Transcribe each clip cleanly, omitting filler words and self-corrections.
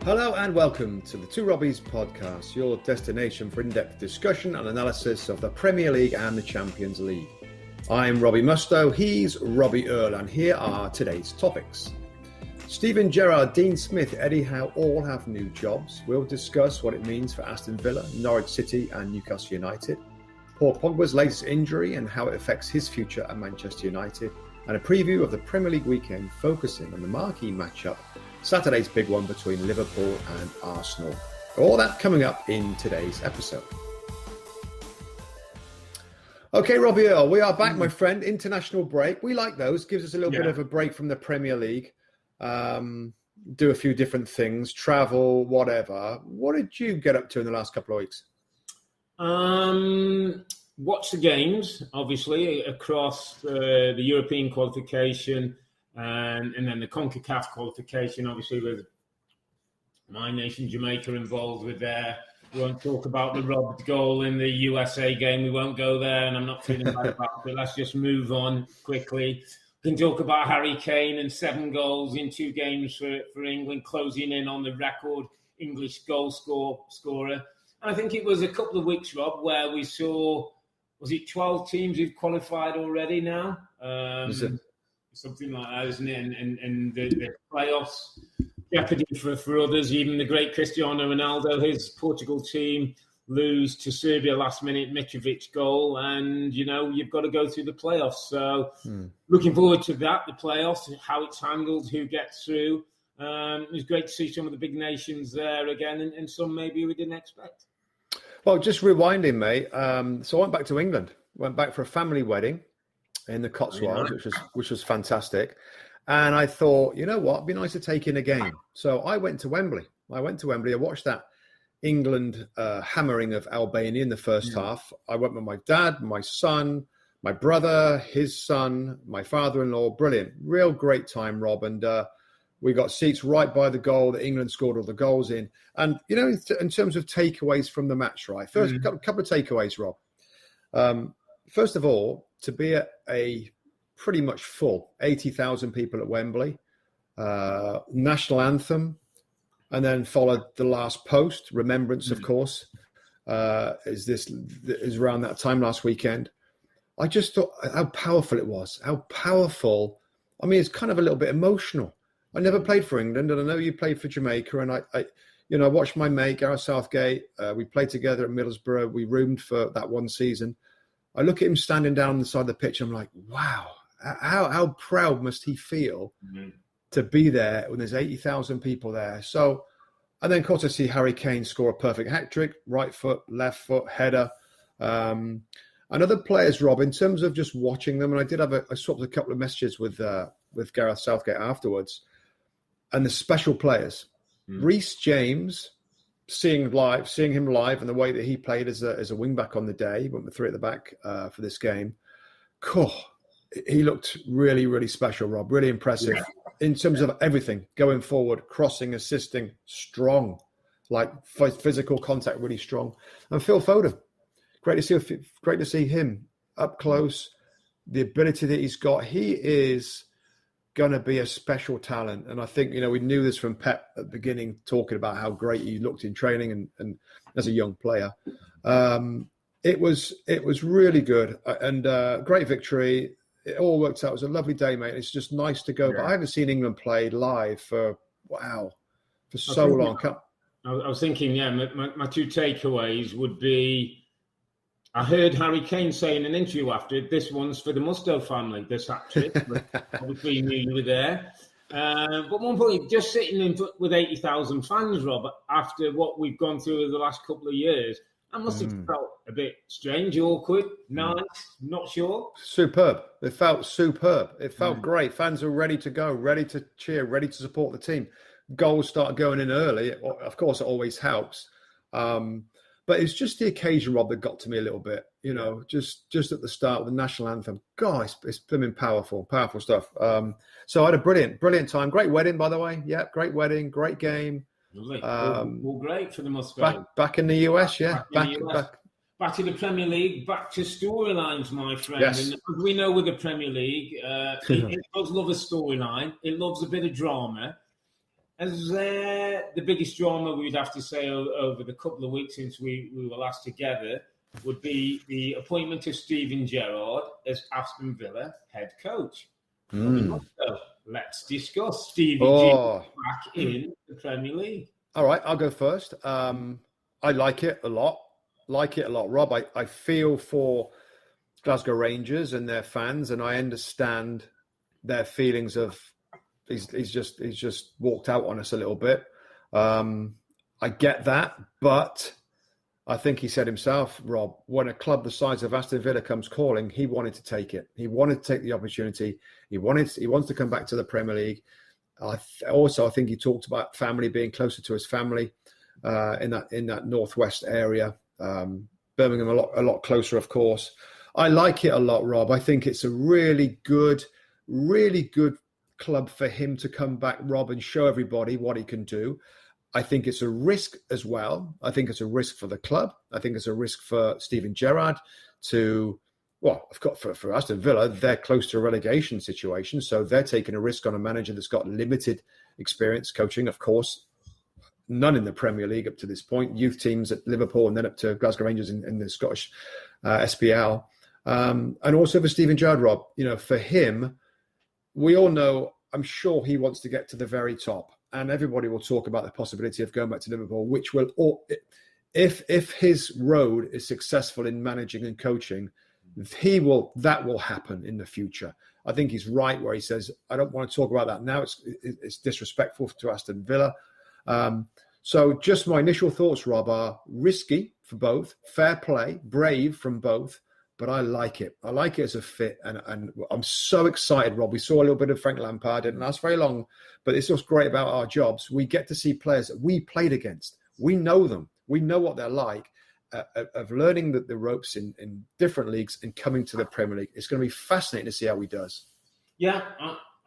Hello and welcome to the Robbies Podcast, your destination for in-depth discussion and analysis of the Premier League and the Champions League. I'm Robbie Mustoe, he's Robbie Earle, and here are today's topics. Steven Gerrard, Dean Smith, Eddie Howe all have new jobs. We'll discuss what it means for Aston Villa, Norwich City and Newcastle United. Paul Pogba's latest injury and how it affects his future at Manchester United. And a preview of the Premier League weekend focusing on the marquee matchup, Saturday's big one between Liverpool and Arsenal. All that coming up in today's episode. Okay, Robbie Earle, we are back, my friend. International break. We like those. Gives us a little bit of a break from the Premier League. Do a few different things, travel, whatever. What did you get up to in the last couple of weeks? Watch the games, obviously, across the European qualification and then the CONCACAF qualification, obviously, with my nation, Jamaica, involved with there. We won't talk about the robbed goal in the USA game. We won't go there, and I'm not feeling bad about it. Let's just move on quickly. We can talk about Harry Kane and 7 goals in 2 games for England, closing in on the record English goal scorer. And I think it was a couple of weeks, Rob, where we saw, was it 12 teams who've qualified already now? Something like that, isn't it? And the playoffs, jeopardy for others. Even the great Cristiano Ronaldo, his Portugal team, lose to Serbia last minute Mitrovic goal, and you've got to go through the playoffs. So looking forward to that, the playoffs, how it's handled, who gets through. It was great to see some of the big nations there again, and some maybe we didn't expect. Well, just rewinding, mate. So I went back to England. Went back for a family wedding in the Cotswolds, which was fantastic. And I thought, you know what, it'd be nice to take in a game. So I went to Wembley. I watched that England hammering of Albania in the first half. I went with my dad, my son, my brother, his son, my father-in-law. Brilliant. Real great time, Rob. And we got seats right by the goal that England scored all the goals in. And, in terms of takeaways from the match, right? First, a couple of takeaways, Rob. First of all, to be at a pretty much full 80,000 people at Wembley, national anthem, and then followed the last post, remembrance, of course, is around that time last weekend. I just thought how powerful it was, how powerful. I mean, it's kind of a little bit emotional. I never played for England, and I know you played for Jamaica, and I watched my mate, Gareth Southgate. We played together at Middlesbrough. We roomed for that one season. I look at him standing down on the side of the pitch. I'm like, wow, how proud must he feel to be there when there's 80,000 people there? So, and then of course I see Harry Kane score a perfect hat-trick, right foot, left foot, header. And other players, Rob, in terms of just watching them, and I swapped a couple of messages with Gareth Southgate afterwards, and the special players, Reece James, seeing him live and the way that he played as a wing-back on the day, he went with 3 at the back for this game. He looked really, really special, Rob, really impressive in terms of everything, going forward, crossing, assisting, strong, like physical contact, really strong. And Phil Foden, great to see him up close, the ability that he's got. He is going to be a special talent. And I think, we knew this from Pep at the beginning, talking about how great he looked in training and as a young player. It was really good and great victory. It all worked out. It was a lovely day, mate. It's just nice to go. Yeah. But I haven't seen England play live for so long. I was thinking, my 2 takeaways would be, I heard Harry Kane say in an interview after it, this one's for the Mustoe family, this hat-trick. Obviously, you knew you were there. But more importantly, just sitting with 80,000 fans, Rob, after what we've gone through in the last couple of years, that must have felt a bit strange, awkward, nice, not sure. Superb. It felt superb. It felt great. Fans were ready to go, ready to cheer, ready to support the team. Goals started going in early. Of course, it always helps. But it's just the occasion, Rob, that got to me a little bit, just at the start with the national anthem. God, it's been powerful stuff. So I had a brilliant time. Great wedding, by the way. Yeah, great wedding, great game. Lovely. All great for the Mustoe. Back in the US, yeah. Back to the Premier League, back to storylines, my friend. Yes. And as we know with the Premier League, it does love a storyline. It loves a bit of drama. As the biggest drama we'd have to say over the couple of weeks since we were last together would be the appointment of Steven Gerrard as Aston Villa head coach. So let's discuss Stevie G back in the Premier League. All right, I'll go first. I like it a lot. Rob. I feel for Glasgow Rangers and their fans, and I understand their feelings of he's just walked out on us a little bit. I get that, but I think he said himself, Rob, when a club the size of Aston Villa comes calling, he wanted to take it. He wanted to take the opportunity. He wants to come back to the Premier League. I think he talked about family, being closer to his family in that northwest area. Birmingham a lot closer, of course. I like it a lot, Rob. I think it's a really good club for him to come back, Rob, and show everybody what he can do. I think it's a risk as well. I think it's a risk for the club. I think it's a risk for Steven Gerrard for Aston Villa, they're close to a relegation situation. So they're taking a risk on a manager that's got limited experience coaching, of course. None in the Premier League up to this point. Youth teams at Liverpool and then up to Glasgow Rangers in the Scottish SPL. And also for Steven Gerrard, Rob, for him, we all know, I'm sure he wants to get to the very top. And everybody will talk about the possibility of going back to Liverpool, which will, if his road is successful in managing and coaching, that will happen in the future. I think he's right where he says, I don't want to talk about that now. It's disrespectful to Aston Villa. So just my initial thoughts, Rob, are risky for both, fair play, brave from both, but I like it. I like it as a fit, and I'm so excited, Rob. We saw a little bit of Frank Lampard, didn't last very long, but it's what's great about our jobs. We get to see players that we played against. We know them. We know what they're like, of learning the ropes in different leagues and coming to the Premier League. It's going to be fascinating to see how he does. Yeah,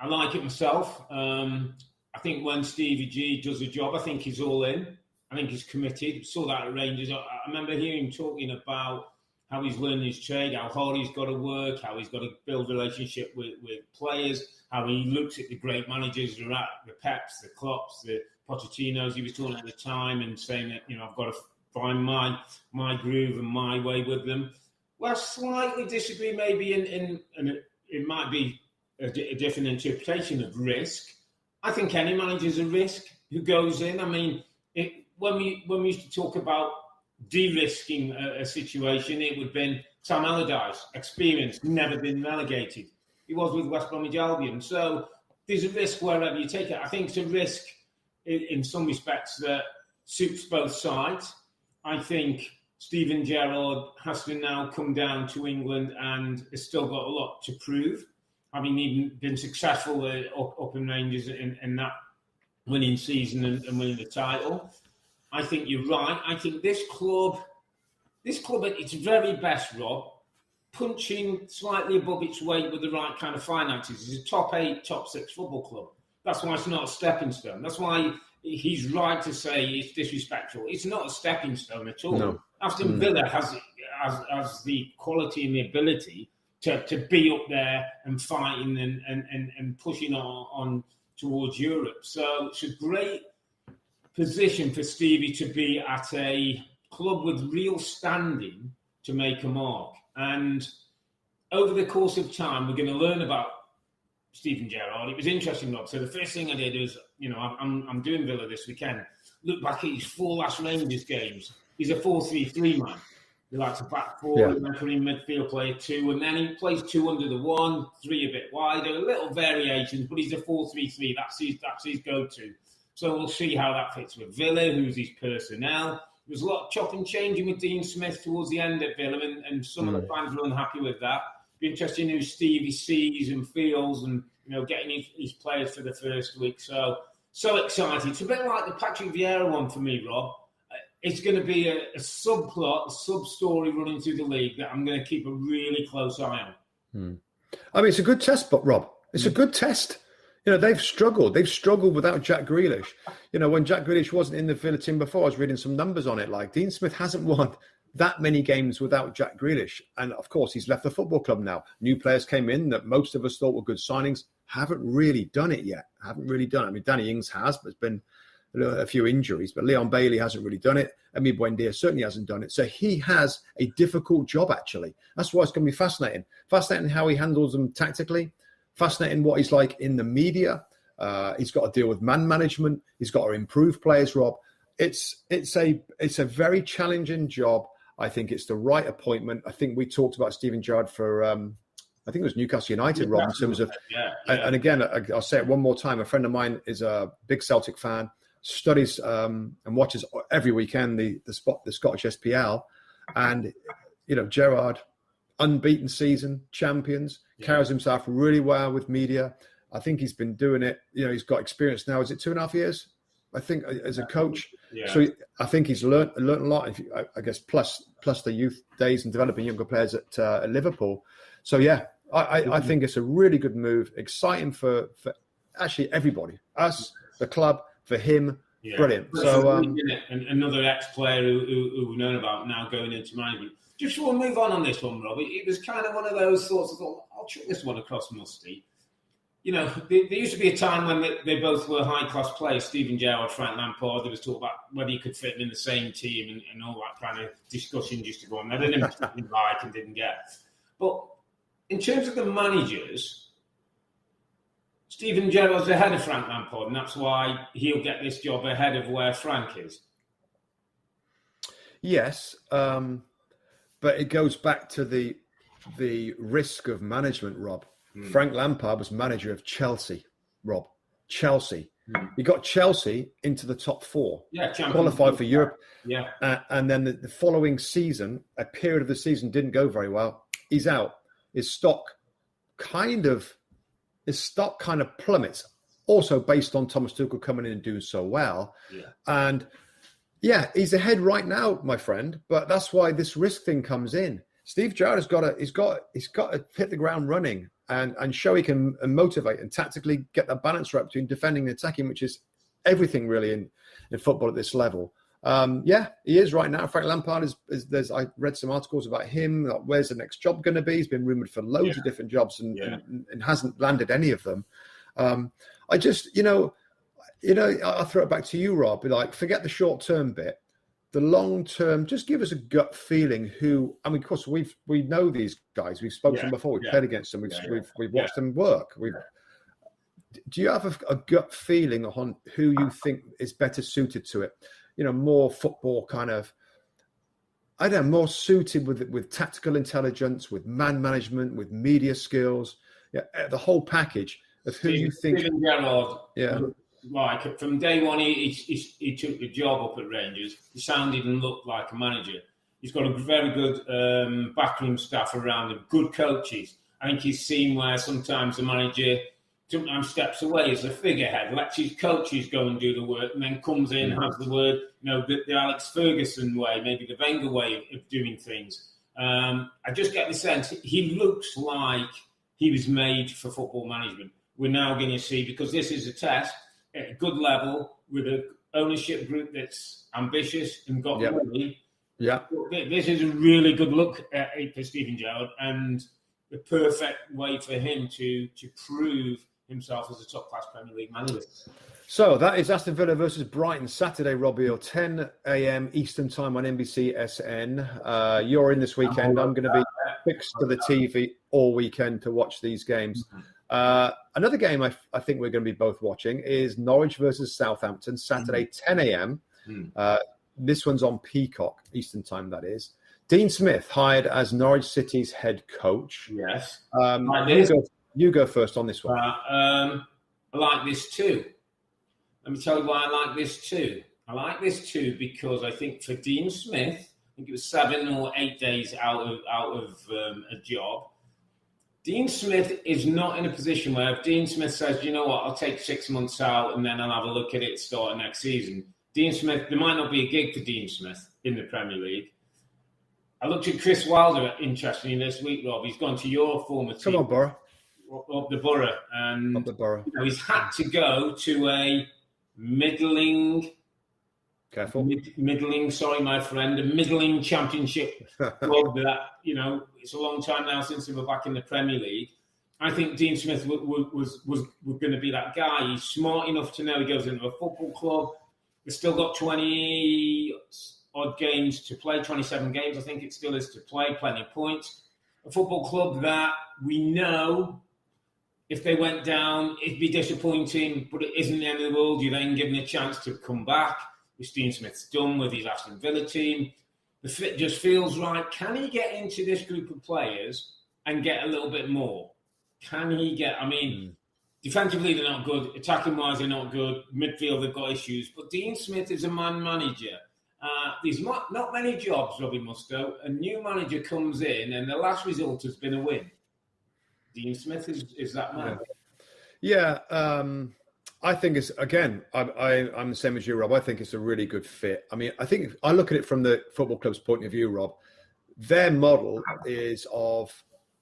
I like it myself. I think when Stevie G does a job, I think he's all in. I think he's committed. Saw that at Rangers. I remember hearing him talking about how he's learning his trade, how hard he's got to work, how he's got to build relationship with players, how he looks at the great managers, the Peps, the Klopps, the Pochettinos he was talking at the time, and saying that, I've got to find my groove and my way with them. Well, slightly disagree maybe in it might be a different interpretation of risk. I think any manager's a risk who goes in. I mean, when we used to talk about de-risking a situation, it would have been Sam Allardyce, experience, never been relegated. He was with West Bromwich Albion. So there's a risk wherever you take it. I think it's a risk in some respects that suits both sides. I think Steven Gerrard has to now come down to England and has still got a lot to prove, having even been successful up in Rangers in that winning season and winning the title. I think you're right. I think this club at its very best, Rob, punching slightly above its weight with the right kind of finances, is a top 8, top 6 football club. That's why it's not a stepping stone. That's why he's right to say it's disrespectful. It's not a stepping stone at all. No. Aston Villa has the quality and the ability to be up there and fighting and pushing on towards Europe. So it's a great position for Stevie to be at a club with real standing to make a mark. And over the course of time, we're going to learn about Steven Gerrard. It was interesting, Rob. So the first thing I did was, I'm doing Villa this weekend. Look back at his 4 last Rangers games. He's a 4-3-3 man. He likes a back 4, and then put in midfield, play a 2, and then he plays 2 under the 1, 3 a bit wider, little variations, but he's a 4-3-3. That's his go-to. So we'll see how that fits with Villa, who's his personnel. There was a lot of chopping and changing with Dean Smith towards the end at Villa, and some of the fans were unhappy with that. Be interesting who Stevie sees and feels, and getting his players for the first week. So excited. It's a bit like the Patrick Vieira one for me, Rob. It's going to be a subplot, a sub-story running through the league that I'm going to keep a really close eye on. I mean, it's a good test, but Rob, it's a good test. They've struggled. They've struggled without Jack Grealish. When Jack Grealish wasn't in the Villa team before, I was reading some numbers on it. Like, Dean Smith hasn't won that many games without Jack Grealish. And, of course, he's left the football club now. New players came in that most of us thought were good signings. haven't really done it yet. I mean, Danny Ings has, but there's been a few injuries. But Leon Bailey hasn't really done it. Emi Buendia certainly hasn't done it. So he has a difficult job, actually. That's why it's going to be fascinating. Fascinating how he handles them tactically. Fascinating what he's like in the media. He's got to deal with man management. He's got to improve players, Rob. It's a very challenging job. I think it's the right appointment. I think we talked about Steven Gerrard for, I think it was Newcastle United, Rob, in terms of, and again, I'll say it one more time. A friend of mine is a big Celtic fan, studies and watches every weekend the Scottish SPL. And, Gerrard, unbeaten season, champions, carries himself really well with media. I think he's been doing it. He's got experience now. Is it 2.5 years? I think as a coach. Yeah. So I think he's learned a lot. I guess plus the youth days and developing younger players at Liverpool. So I think it's a really good move. Exciting for actually everybody, us, the club, for him. Yeah. Brilliant. So and another ex-player who we've known about now going into management. Just before we move on this one, Robbie, it was kind of one of those thoughts. I thought, I'll chuck this one across Mustoe. There used to be a time when they both were high-class players, Steven Gerrard, Frank Lampard. There was talk about whether you could fit them in the same team and all that kind of discussion just to go on. They didn't like and didn't get. But in terms of the managers, Steven Gerrard's ahead of Frank Lampard, and that's why he'll get this job ahead of where Frank is. Yes, but it goes back to the risk of management, Rob. Frank Lampard was manager of Chelsea, Rob. Chelsea. He got Chelsea into the top four. Yeah, qualified for Europe. Yeah. And then the following season, a period of the season didn't go very well. He's out. His stock kind of plummets. Also based on Thomas Tuchel coming in and doing so well. Yeah. And he's ahead right now, my friend. But that's why this risk thing comes in. Steve Gerrard has got to hit the ground running and show he can motivate and tactically get that balance right between defending and attacking, which is everything really in football at this level. He is right now. Frank Lampard is I read some articles about him. Like, where's the next job going to be? He's been rumoured for loads of different jobs and hasn't landed any of them. I just, I'll throw it back to you, Rob. Like, forget the short-term bit. The long term, just give us a gut feeling of course, we know these guys. We've spoken to them before. We've played against them. We've watched them work. Do you have a gut feeling on who you think is better suited to it? More football kind of, I don't know, more suited with tactical intelligence, with man management, with media skills, the whole package of who you think. Steven Gerrard, like from day one, he took the job up at Rangers. He sounded and looked like a manager. He's got a very good backroom staff around him, good coaches. I think he's seen where sometimes the manager sometimes steps away as a figurehead, lets his coaches go and do the work, and then comes in, has the word, the Alex Ferguson way, maybe the Wenger way of doing things. I just get the sense he looks like he was made for football management. We're now going to see, because this is a test, at a good level with an ownership group that's ambitious and got money. Yeah, this is a really good look for Steven Gerrard and the perfect way for him to prove himself as a top-class Premier League manager. So that is Aston Villa versus Brighton, Saturday, Robbie, or 10 a.m. Eastern time on NBC SN. You're in this weekend. I'm going to be fixed to the TV all weekend to watch these games. Another game I think we're going to be both watching is Norwich versus Southampton, Saturday, 10 a.m. This one's on Peacock, Eastern time, that is. Dean Smith hired as Norwich City's head coach. Yes. You go first on this one. I like this too. Let me tell you why I like this too. I like this too because I think for Dean Smith, I think it was 7 or 8 days out of a job. Dean Smith is not in a position where if Dean Smith says, you know what, I'll take 6 months out and then I'll have a look at it starting next season. Dean Smith, there might not be a gig for Dean Smith in the Premier League. I looked at Chris Wilder, interestingly, this week, Rob. He's gone to your former team. Come on, Borough. Up the Borough. And up the Borough. He's had to go to a middling... Careful. Middling, sorry, my friend. A middling championship club that, it's a long time now since they were back in the Premier League. I think Dean Smith was going to be that guy. He's smart enough to know he goes into a football club. He's still got 20 odd games to play, 27 games, I think it still is to play, plenty of points. A football club that we know if they went down, it'd be disappointing, but it isn't the end of the world. You then give them a chance to come back, which Dean Smith's done with his Aston Villa team. The fit just feels right. Can he get into this group of players and get a little bit more? Can he get, defensively they're not good, attacking-wise they're not good, midfield they've got issues, but Dean Smith is a man-manager. There's not many jobs, Robbie Mustoe. A new manager comes in and the last result has been a win. Dean Smith is that man. Yeah, I think it's, again, I'm the same as you, Rob. I think it's a really good fit. I mean, I think I look at it from the football club's point of view, Rob. Their model is of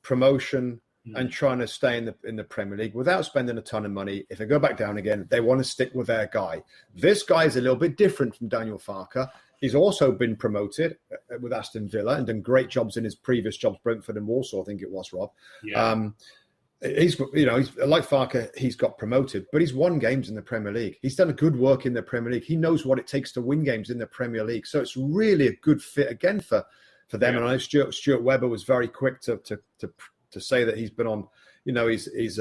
promotion and trying to stay in the Premier League without spending a ton of money. If they go back down again, they want to stick with their guy. This guy is a little bit different from Daniel Farke. He's also been promoted with Aston Villa and done great jobs in his previous jobs, Brentford and Walsall, I think it was, Rob. Yeah. He's like Farke, he's got promoted, but he's won games in the Premier League. He's done a good work in the Premier League. He knows what it takes to win games in the Premier League. So it's really a good fit again for them. Yeah. And I know Stuart Webber was very quick to say that he's been on, he's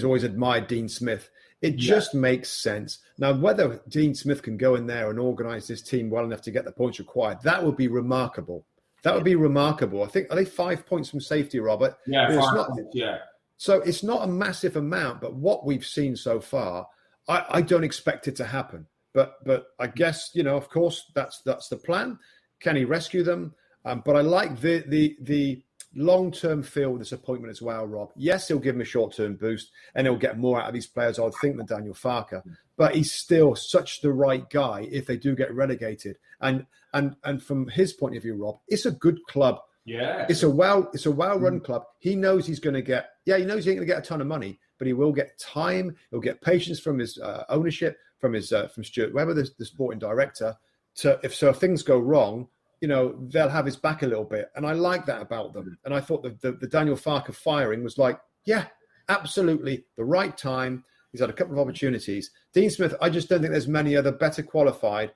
always admired Dean Smith. It just makes sense. Now, whether Dean Smith can go in there and organise this team well enough to get the points required, that would be remarkable. That would be remarkable. I think, are they 5 points from safety, Robert? Yeah, 5 points, yeah. So it's not a massive amount, but what we've seen so far, I don't expect it to happen. But I guess, of course, that's the plan. Can he rescue them? But I like the long-term feel with this appointment as well, Rob. Yes, he'll give him a short-term boost and he'll get more out of these players, I would think, than Daniel Farke. But he's still such the right guy if they do get relegated. And from his point of view, Rob, it's a good club. Yeah. It's a well-run club. He knows he's going to get, he knows he ain't going to get a ton of money, but he will get time. He'll get patience from his ownership, from Stuart Webber, the sporting director. If things go wrong, they'll have his back a little bit. And I like that about them. And I thought the Daniel Farke firing was like, yeah, absolutely the right time. He's had a couple of opportunities. Dean Smith, I just don't think there's many other better qualified,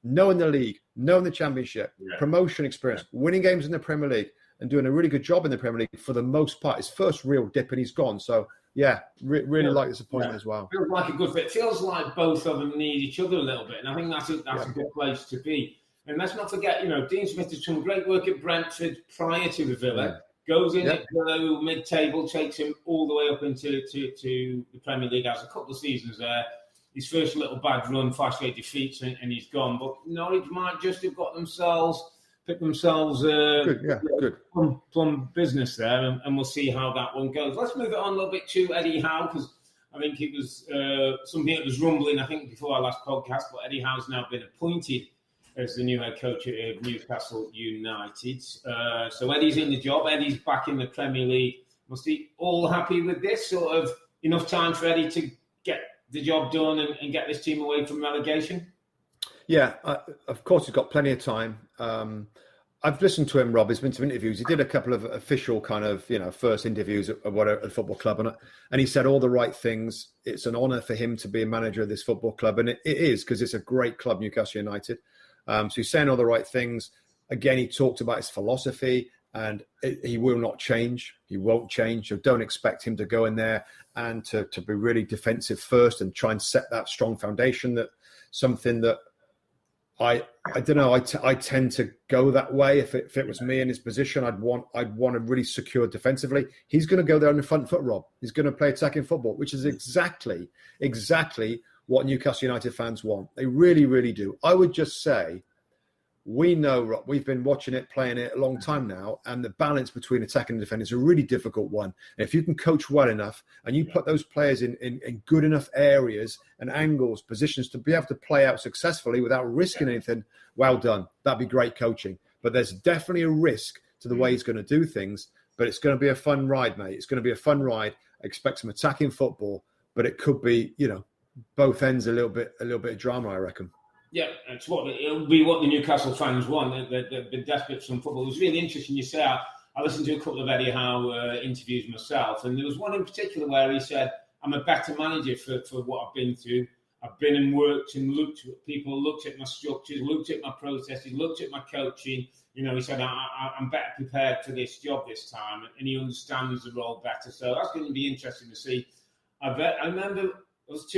knowing the league, knowing the championship, promotion experience, winning games in the Premier League and doing a really good job in the Premier League for the most part. His first real dip and he's gone. So, yeah, really like this appointment as well. Feels like a good fit. It feels like both of them need each other a little bit. And I think that's a good place to be. And let's not forget, Dean Smith has done great work at Brentford prior to the Villa. Goes in at below mid-table, takes him all the way up into the Premier League. Has a couple of seasons there. His first little bad run, 5 straight defeats, and he's gone. But Norwich might just have got picked themselves good plum business there, and we'll see how that one goes. Let's move it on a little bit to Eddie Howe, because I think it was something that was rumbling, I think, before our last podcast, but Eddie Howe's now been appointed as the new head coach of Newcastle United. So Eddie's in the job. Eddie's back in the Premier League. Must be all happy with this? Sort of enough time for Eddie to get the job done and get this team away from relegation? Yeah, of course he's got plenty of time. I've listened to him, Rob. He's been to interviews. He did a couple of official kind of, first interviews at a football club. And he said all the right things. It's an honour for him to be a manager of this football club. And it is, because it's a great club, Newcastle United. So he's saying all the right things. Again, he talked about his philosophy, and he will not change. He won't change. So don't expect him to go in there and to be really defensive first and try and set that strong foundation. That something that I don't know. I tend to go that way. If it was me in his position, I'd want to really secure defensively. He's going to go there on the front foot, Rob. He's going to play attacking football, which is exactly what Newcastle United fans want. They really, really do. I would just say, we know, Rob, we've been watching it, playing it a long time now, and the balance between attacking and defending is a really difficult one. And if you can coach well enough and you put those players in good enough areas and angles, positions to be able to play out successfully without risking anything, well done. That'd be great coaching. But there's definitely a risk to the way he's going to do things. But it's going to be a fun ride, mate. It's going to be a fun ride. I expect some attacking football, but it could be, both ends a little bit of drama, I reckon. Yeah, it'll be what the Newcastle fans want. They're desperate for some football. It was really interesting. You say, I I listened to a couple of Eddie Howe interviews myself, and there was one in particular where he said, I'm a better manager for what I've been through. I've been and worked and looked at people, looked at my structures, looked at my processes, looked at my coaching. You know, he said, I'm better prepared for this job this time, and he understands the role better. So that's going to be interesting to see. I remember it was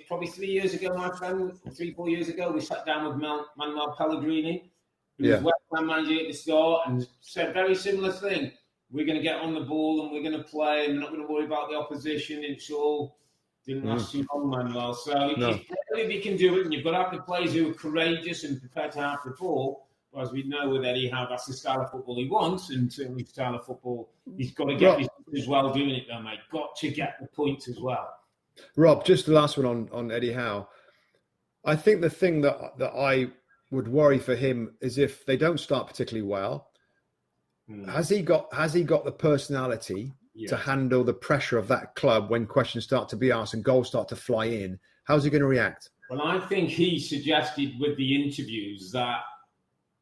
probably 3 years ago, my friend, 3-4 years ago, we sat down with Manuel Pellegrini, who was West Ham manager at the start, and said a very similar thing. We're going to get on the ball and we're going to play, and we're not going to worry about the opposition. It's all didn't last too long, Manuel. So if he can do it, and you've got to have the players who are courageous and prepared to have the ball. But as we know with Eddie Howe, that's the style of football he wants, and certainly the style of football he's got to get as well doing it, though, mate. Got to get the points as well. Rob, just the last one on Eddie Howe. I think the thing that I would worry for him is if they don't start particularly well. Has he got the personality to handle the pressure of that club when questions start to be asked and goals start to fly in? How's he going to react? Well, I think he suggested with the interviews that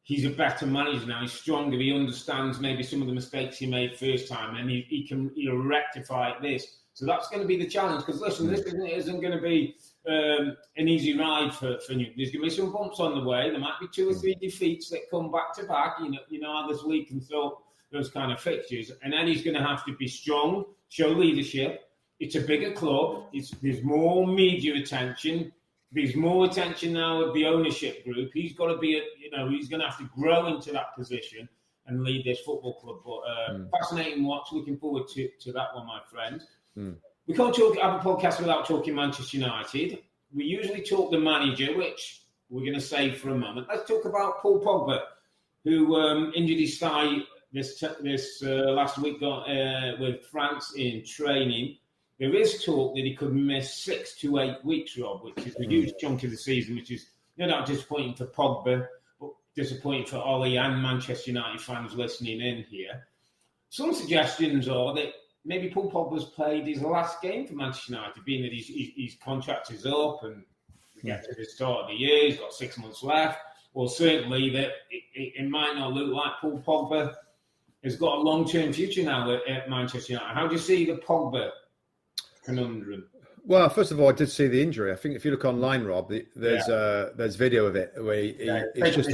he's a better manager now. He's stronger. He understands maybe some of the mistakes he made first time, and he'll rectify this. So that's going to be the challenge. Because listen, this isn't going to be an easy ride for New. There's going to be some bumps on the way. There might be 2 or 3 defeats that come back to back. You know how this league can throw those kind of fixtures. And then he's going to have to be strong, show leadership. It's a bigger club. There's more media attention. There's more attention now of the ownership group. He's got to be, he's going to have to grow into that position and lead this football club. But fascinating watch. Looking forward to that one, my friend. We can't have a podcast without talking Manchester United. We usually talk the manager, which we're going to save for a moment. Let's talk about Paul Pogba, who injured his thigh this last week with France in training. There is talk that he could miss 6 to 8 weeks, Rob, which is a huge chunk of the season, which is not disappointing for Pogba, but disappointing for Ollie and Manchester United fans listening in here. Some suggestions are that maybe Paul Pogba's played his last game for Manchester United, being that his contract is up and we get to the start of the year, he's got 6 months left. Well, certainly that it might not look like Paul Pogba has got a long-term future now at Manchester United. How do you see the Pogba conundrum? Well, first of all, I did see the injury. I think if you look online, Rob, there's video of it where it's just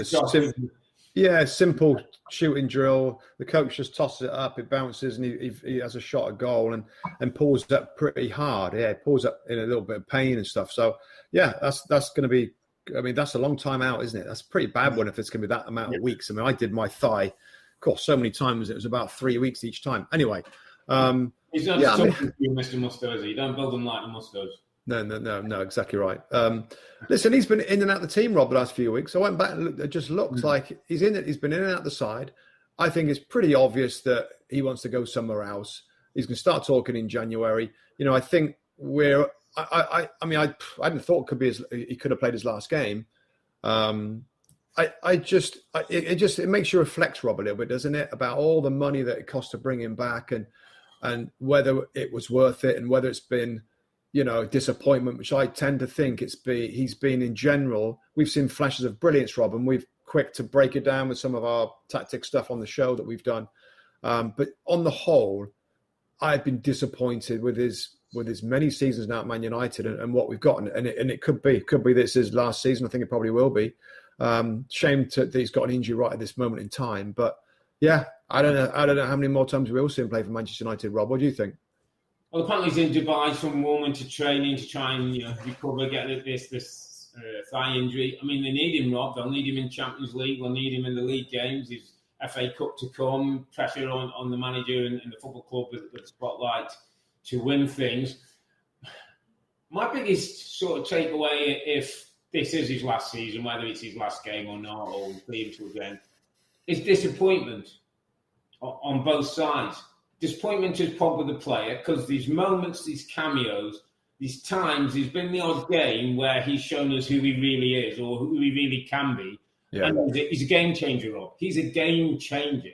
a simple shooting drill. The coach just tosses it up, it bounces, and he has a shot at goal and pulls up pretty hard. Yeah, pulls up in a little bit of pain and stuff. So, yeah, that's going to be. I mean, that's a long time out, isn't it? That's a pretty bad one if it's going to be that amount of weeks. I mean, I did my thigh, of course, so many times it was about 3 weeks each time. Anyway. He's not talking to you, Mr. Mustoe, is he? You don't build them like the Mustoes. No, exactly right. Listen, he's been in and out of the team, Rob, the last few weeks. I went back and looked. It just looks like he's in it. He's been in and out the side. I think it's pretty obvious that he wants to go somewhere else. He's going to start talking in January. I think I hadn't thought he could have played his last game. It makes you reflect, Rob, a little bit, doesn't it, about all the money that it cost to bring him back and whether it was worth it and whether it's been, a disappointment, which I tend to think he's been in general. We've seen flashes of brilliance, Rob, and we've quick to break it down with some of our tactic stuff on the show that we've done. But on the whole, I've been disappointed with his many seasons now at Man United and what we've gotten. And it could be this is last season. I think it probably will be. Shame that he's got an injury right at this moment in time. But yeah, I don't know how many more times we will see him play for Manchester United, Rob. What do you think? Well, apparently he's in Dubai, some winter training to try and recover, get this thigh injury. I mean, they need him, Rob. They'll need him in Champions League. They'll need him in the league games. His FA Cup to come. Pressure on the manager and the football club with the spotlight to win things. My biggest sort of takeaway, if this is his last season, whether it's his last game or not, or we'll see him to again, is disappointment on both sides. Disappointment is Pogba the player, because these moments, these cameos, these times, there's been the odd game where he's shown us who he really is or who he really can be. Yeah. And he's a game changer, Rob. He's a game changer.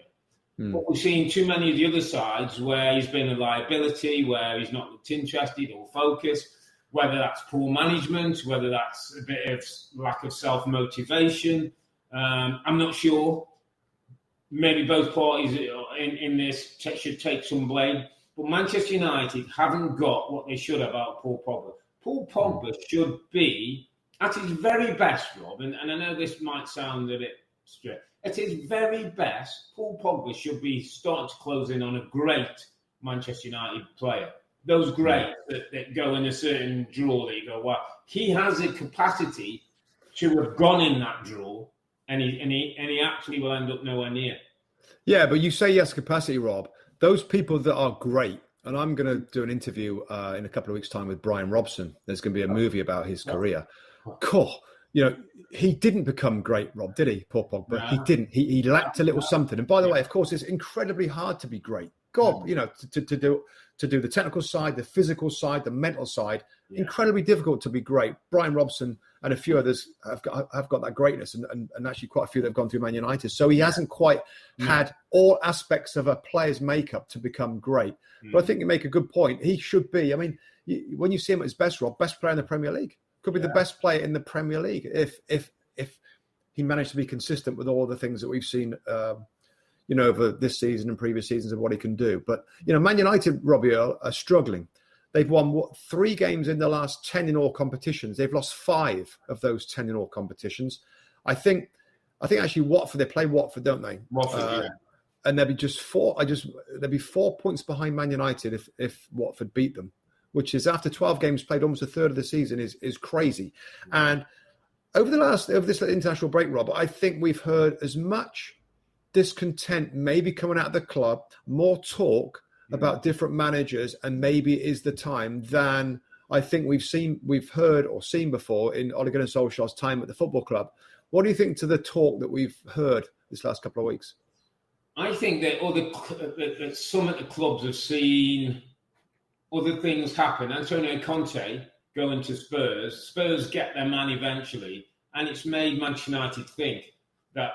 But we've seen too many of the other sides where he's been a liability, where he's not looked interested or focused, whether that's poor management, whether that's a bit of lack of self-motivation. I'm not sure. maybe both parties in this should take some blame. But Manchester United haven't got what they should have out of Paul Pogba. Paul Pogba should be, at his very best, Rob, and I know this might sound a bit straight, at his very best, Paul Pogba should be starting to close in on a great Manchester United player. Those greats that go in a certain draw that you go, wow, he has a capacity to have gone in that draw, and he actually will end up nowhere near. Yeah, but you say yes, capacity, Rob. Those people that are great, and I'm going to do an interview in a couple of weeks' time with Brian Robson. There's going to be a movie about his career. Cool. He didn't become great, Rob, did he, Paul Pogba? No. He didn't. He lacked a little something. And by the way, of course, it's incredibly hard to be great. God, to do the technical side, the physical side, the mental side, incredibly difficult to be great. Brian Robson and a few others have got that greatness, and actually quite a few that have gone through Man United. So he hasn't quite had all aspects of a player's makeup to become great. But I think you make a good point. He should be. I mean, when you see him at his best, Rob, best player in the Premier League. Could be the best player in the Premier League if he managed to be consistent with all the things that we've seen over this season and previous seasons of what he can do. But, Man United, Robbie Earle, are struggling. They've won 3 games in the last 10 in all competitions. They've lost 5 of those 10 in all competitions. I think actually Watford, they play Watford, don't they? Watford, And there'll be just 4. There'll be 4 points behind Man United if Watford beat them, which is after 12 games played, almost a third of the season is crazy. And over this international break, Rob, I think we've heard as much discontent maybe coming out of the club, more talk about different managers, and maybe it is the time than I think we've heard or seen before in Ole Gunnar Solskjaer's time at the football club. What do you think to the talk that we've heard this last couple of weeks? I think that some of the clubs have seen other things happen. Antonio Conte going to Spurs. Spurs get their man eventually, and it's made Manchester United think that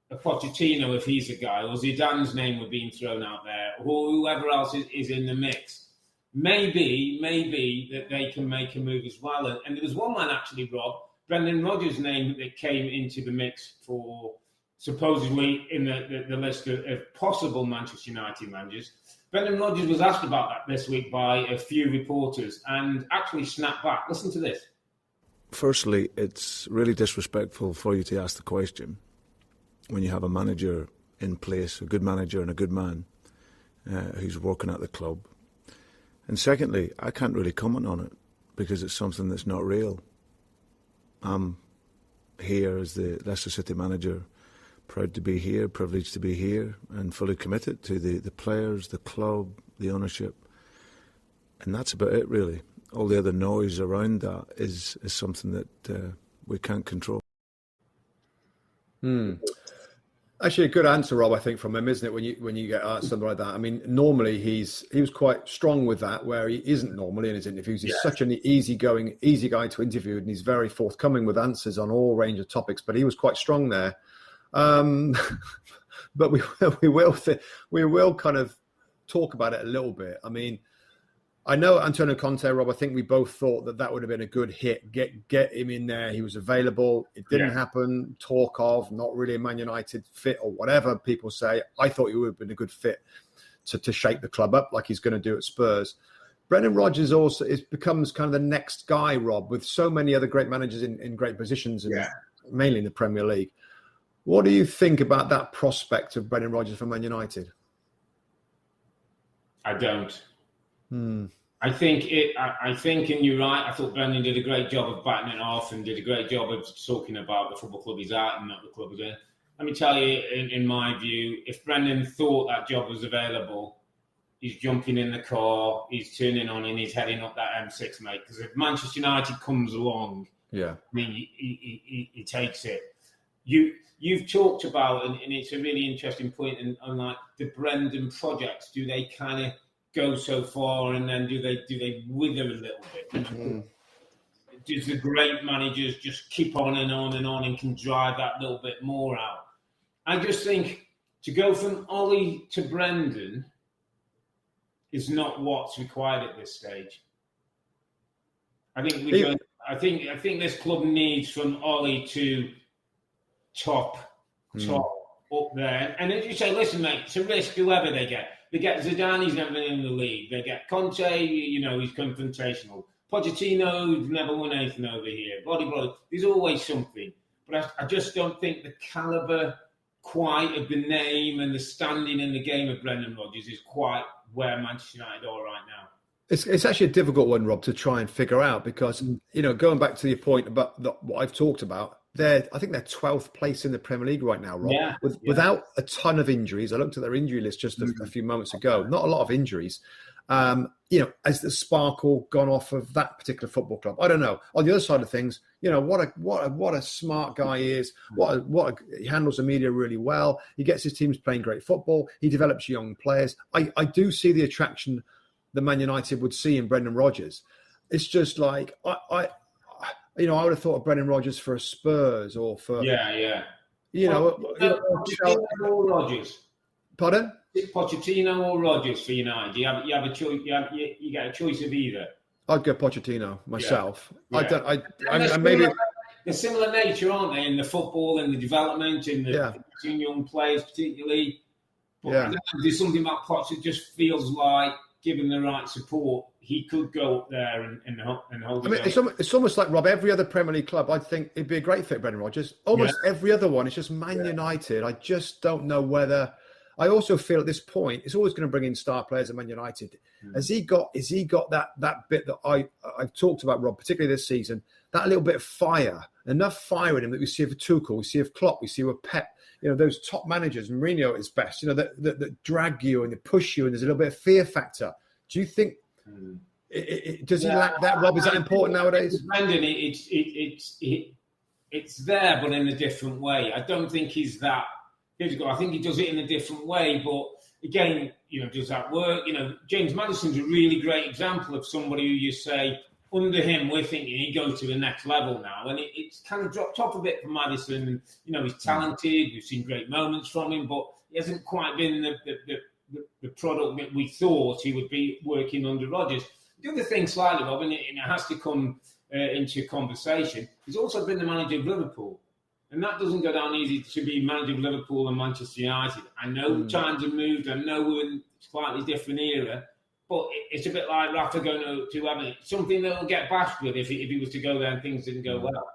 a Pochettino, if he's a guy, or Zidane's name were being thrown out there, or whoever else is in the mix. Maybe that they can make a move as well. And there was one man actually, Rob, Brendan Rodgers' name that came into the mix for supposedly in the list of possible Manchester United managers. Brendan Rodgers was asked about that this week by a few reporters and actually snapped back. Listen to this. Firstly, it's really disrespectful for you to ask the question when you have a manager in place, a good manager and a good man who's working at the club. And secondly, I can't really comment on it because it's something that's not real. I'm here as the Leicester City manager, proud to be here, privileged to be here, and fully committed to the players, the club, the ownership. And that's about it, really. All the other noise around that is something that we can't control. Actually, a good answer, Rob, I think, from him, isn't it, when you get asked something like that? I mean, normally he was quite strong with that, where he isn't normally in his interviews. He's such an easy guy to interview, and he's very forthcoming with answers on all range of topics, but he was quite strong there. But we will kind of talk about it a little bit. I mean, I know Antonio Conte, Rob, I think we both thought that would have been a good hit. Get him in there. He was available. It didn't happen. Talk of not really a Man United fit or whatever people say. I thought he would have been a good fit to shake the club up like he's going to do at Spurs. Brendan Rodgers also becomes kind of the next guy, Rob, with so many other great managers in great positions, mainly in the Premier League. What do you think about that prospect of Brendan Rodgers for Man United? I don't. I think, and you're right, I thought Brendan did a great job of batting it off and did a great job of talking about the football club he's at and not the club he's in. Let me tell you, in my view, if Brendan thought that job was available, he's jumping in the car, he's turning on and he's heading up that M6, mate. Because if Manchester United comes along, I mean, he takes it. You've talked about, and it's a really interesting point, on like the Brendan projects. Do they kind of go so far, and then do they wither a little bit? Does the great managers just keep on and on and on and can drive that little bit more out? I just think to go from Ollie to Brendan is not what's required at this stage. I think this club needs from Ollie to top up there. And as you say, listen, mate, it's a risk whoever they get. They get Zidane, he's never been in the league. They get Conte, you know, he's confrontational. Pochettino, who's never won anything over here. Body. There's always something. But I just don't think the calibre quite of the name and the standing in the game of Brendan Rodgers is quite where Manchester United are right now. It's actually a difficult one, Rob, to try and figure out because, you know, going back to your point about what I've talked about, I think they're 12th place in the Premier League right now, Rob, without a ton of injuries. I looked at their injury list just a few moments ago. Not a lot of injuries. You know, has the sparkle gone off of that particular football club? I don't know. On the other side of things, you know, what a smart guy he is. He handles the media really well. He gets his teams playing great football. He develops young players. I do see the attraction that Man United would see in Brendan Rodgers. It's just like I would have thought of Brendan Rodgers for a Spurs or for Pochettino or Rodgers. Pardon? Pochettino or Rodgers for United. You have a choice. You get a choice of either. I'd go Pochettino myself. Yeah. Maybe they're similar nature, aren't they? In the football, in the development, in the young players, particularly. But there's something about Poch that just feels like, given the right support, he could go up there and hold. I mean, it's almost like, Rob, every other Premier League club, I think it'd be a great fit, Brendan Rodgers. Almost every other one, it's just Man United. I just don't know whether. I also feel at this point, it's always going to bring in star players at Man United. Has he got that bit that I've talked about, Rob, particularly this season, that little bit of fire, enough fire in him that we see with Tuchel, we see with Klopp, we see with Pep, you know, those top managers, Mourinho at his best, you know, that drag you and they push you and there's a little bit of fear factor. Do you think, does he lack that, Rob? Is that important nowadays? Brendan, it's there, but in a different way. I don't think he's that physical. I think he does it in a different way, but again, you know, does that work? You know, James Maddison's a really great example of somebody who you say, under him, we're thinking he goes to the next level now. And it's kind of dropped off a bit for Maddison. And, you know, he's talented. We've seen great moments from him, but he hasn't quite been the product that we thought he would be working under Rodgers. The other thing slightly, Rob, and it has to come into conversation, he's also been the manager of Liverpool. And that doesn't go down easy to be manager of Liverpool and Manchester United. I know times have moved. I know we're in a slightly different era. But it's a bit like Rafa going to Everton. Something that will get bashed with if he was to go there and things didn't go well.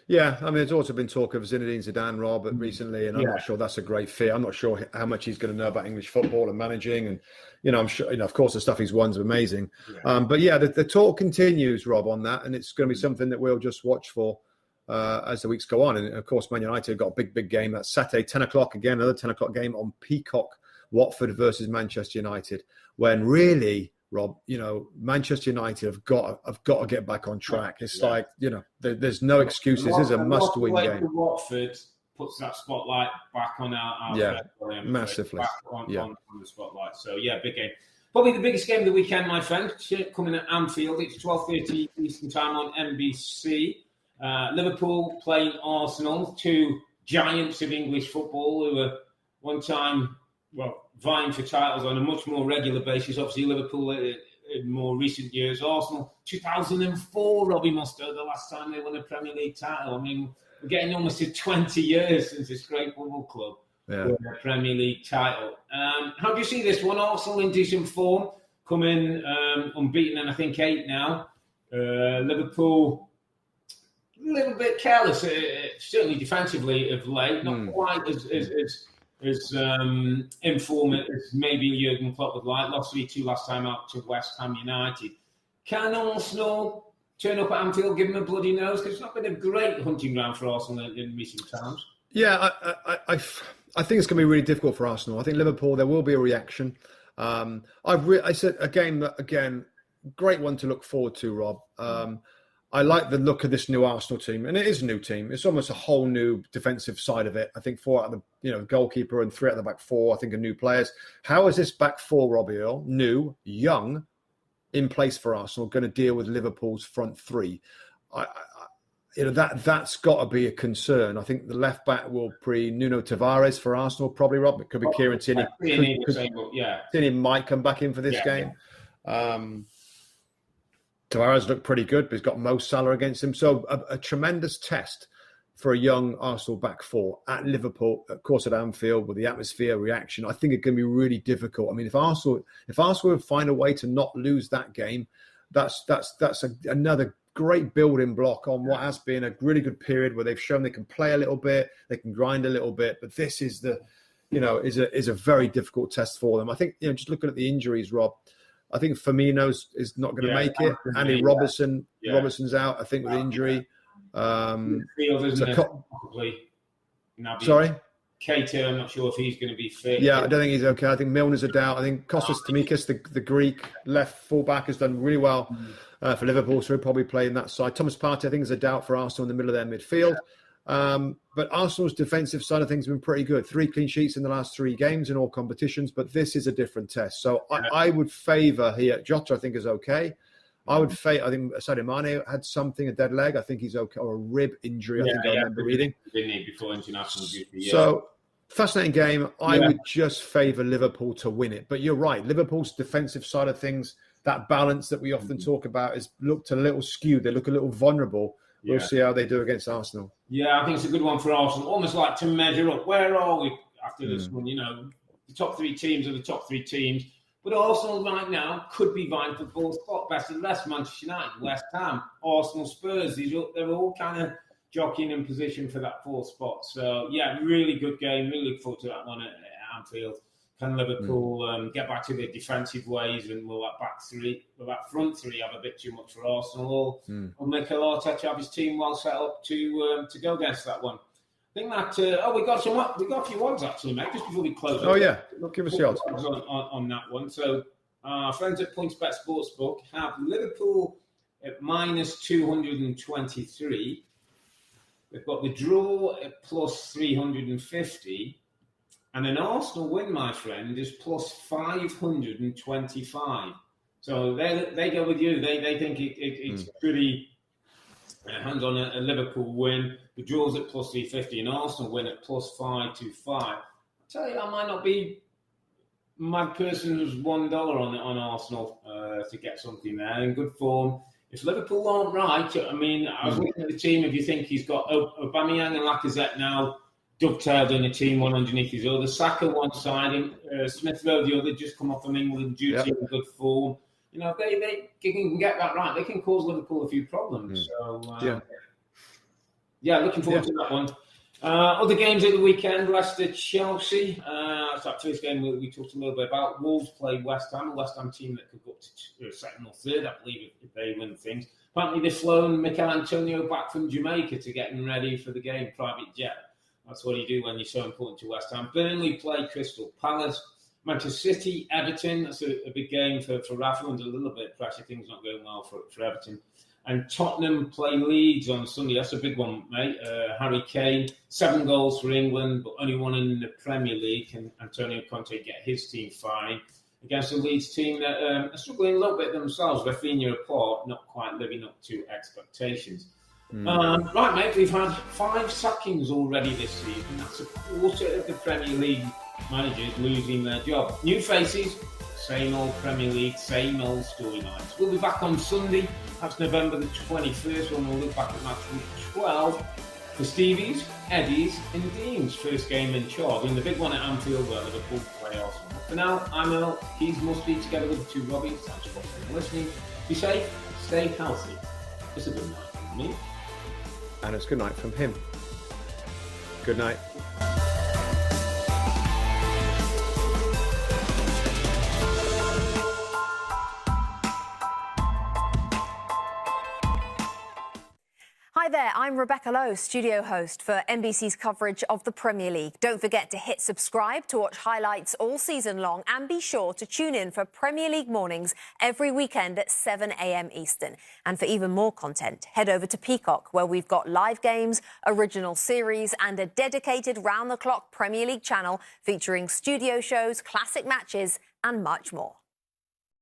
Yeah, I mean, there's also been talk of Zinedine Zidane, Rob, recently, and I'm not sure that's a great fit. I'm not sure how much he's going to know about English football and managing, and I'm sure, of course, the stuff he's won is amazing. But the talk continues, Rob, on that, and it's going to be something that we'll just watch for as the weeks go on. And of course, Man United have got a big game. That's Saturday, 10 o'clock again, another 10 o'clock game on Peacock. Watford versus Manchester United. When really, Rob, Manchester United have got to get back on track. It's like, there's no excuses. This is a must-win game. Watford puts that spotlight back on our massively. On the spotlight. So big game. Probably the biggest game of the weekend, my friend, coming at Anfield. It's 12:30 Eastern Time on NBC. Liverpool playing Arsenal, two giants of English football who were one time vying for titles on a much more regular basis. Obviously, Liverpool in more recent years. Arsenal, 2004, Robbie Mustoe, the last time they won a Premier League title. I mean, we're getting almost to 20 years since this great football club won a Premier League title. How do you see this one? Arsenal in decent form, coming unbeaten, and I think 8 now. Liverpool, a little bit careless, certainly defensively of late, not quite as in form as maybe Jurgen Klopp would like. Lost 3-2 last time out to West Ham United. Can Arsenal turn up at Anfield, give them a bloody nose? Because it's not been a great hunting ground for Arsenal in recent times. Yeah, I think it's going to be really difficult for Arsenal. I think Liverpool, there will be a reaction. I said again, great one to look forward to, Rob. I like the look of this new Arsenal team, and it is a new team. It's almost a whole new defensive side of it. I think 4 out of the goalkeeper and 3 out of the back 4. I think are new players. How is this back 4, Robbie Earle, new, young, in place for Arsenal, going to deal with Liverpool's front 3? That's got to be a concern. I think the left back will be Nuno Tavares for Arsenal, probably, Rob. It could be Kieran Tierney. Tierney might come back in for this game. Tavares looked pretty good, but he's got Mo Salah against him. So a tremendous test for a young Arsenal back four at Liverpool, of course at Anfield, with the atmosphere, reaction. I think it's going to be really difficult. I mean, if Arsenal would find a way to not lose that game, that's another great building block on what has been a really good period where they've shown they can play a little bit, they can grind a little bit. But this is is a very difficult test for them. I think, just looking at the injuries, Rob, I think Firmino is not going to make it. Andy Robertson's out, I think, with injury. Sorry? Keita, I'm not sure if he's going to be fit. Yeah, I don't think he's okay. I think Milner's a doubt. I think Kostas Tsimikas, the Greek left fullback, has done really well for Liverpool, so he'll probably play in that side. Thomas Partey, I think, is a doubt for Arsenal in the middle of their midfield. But Arsenal's defensive side of things have been pretty good. 3 clean sheets in the last 3 games in all competitions, but this is a different test. So I would favour here. Jota, I think, is okay. I think Sadio Mane had something, a dead leg. I think he's okay, or a rib injury. I remember reading. Before international duty. So fascinating game. I would just favour Liverpool to win it. But you're right. Liverpool's defensive side of things, that balance that we often talk about, is looked a little skewed. They look a little vulnerable. We'll see how they do against Arsenal. Yeah, I think it's a good one for Arsenal. Almost like to measure up. Where are we after this one? The top 3 teams are the top 3 teams. But Arsenal right now could be vying for 4th spot. Best and less, Manchester United, West Ham, Arsenal, Spurs. They're all kind of jockeying in position for that 4th spot. So, yeah, really good game. Really look forward to that one at Anfield. Can Liverpool get back to their defensive ways, and will that front three have a bit too much for Arsenal? Or Mikel Arteta have his team well set up to go against that one? I think that we got a few odds actually, mate. Just before we close. Oh yeah, give us the odds on that one. So our friends at PointsBet Sportsbook have Liverpool at minus 223. They've got the draw at plus 350, and an Arsenal win, my friend, is plus 525. So they go with you. They think it's pretty. Hands on a Liverpool win. The draw's at plus 350, and Arsenal win at plus 525. I tell you, I might not be mad person who's $1 on Arsenal to get something there in good form. If Liverpool aren't right, I mean, I was looking at the team. If you think he's got Aubameyang and Lacazette now dovetailed in a team, one underneath his other, Saka one side, Smith Rowe the other, just come off from England duty in good form. They can get that right. They can cause Liverpool a few problems. So, looking forward to that one. Other games of the weekend, Leicester-Chelsea. It's that first game we talked a little bit about. Wolves play West Ham, a West Ham team that could go up to second or third, I believe, if they win things. Apparently, they've flown Mikel Antonio back from Jamaica to get him ready for the game, private jet. That's what you do when you're so important to West Ham. Burnley play Crystal Palace. Manchester City, Everton, that's a big game for Rafa, under a little bit of pressure. Things not going well for Everton. And Tottenham play Leeds on Sunday. That's a big one, mate. Harry Kane, 7 goals for England, but only 1 in the Premier League. Can Antonio Conte get his team firing against a Leeds team that are struggling a little bit themselves? Rafinha apart, not quite living up to expectations. Right, mate, we've had 5 sackings already this season. That's a quarter of the Premier League managers losing their job. New faces, same old Premier League, same old storylines. We'll be back on Sunday. That's November the 21st, when we'll look back at match week 12 for Stevies, Eddies and Dean's first game in charge, and the big one at Anfield where Liverpool play Arsenal. For now, I'm Earle, he's Mustoe, together with the 2 Robbies. Thanks for listening. Be safe, stay healthy. It's a good night from me. And it's good night from him. Good night. Hi there, I'm Rebecca Lowe, studio host for NBC's coverage of the Premier League. Don't forget to hit subscribe to watch highlights all season long, and be sure to tune in for Premier League mornings every weekend at 7 a.m. Eastern. And for even more content, head over to Peacock, where we've got live games, original series and a dedicated round-the-clock Premier League channel featuring studio shows, classic matches and much more.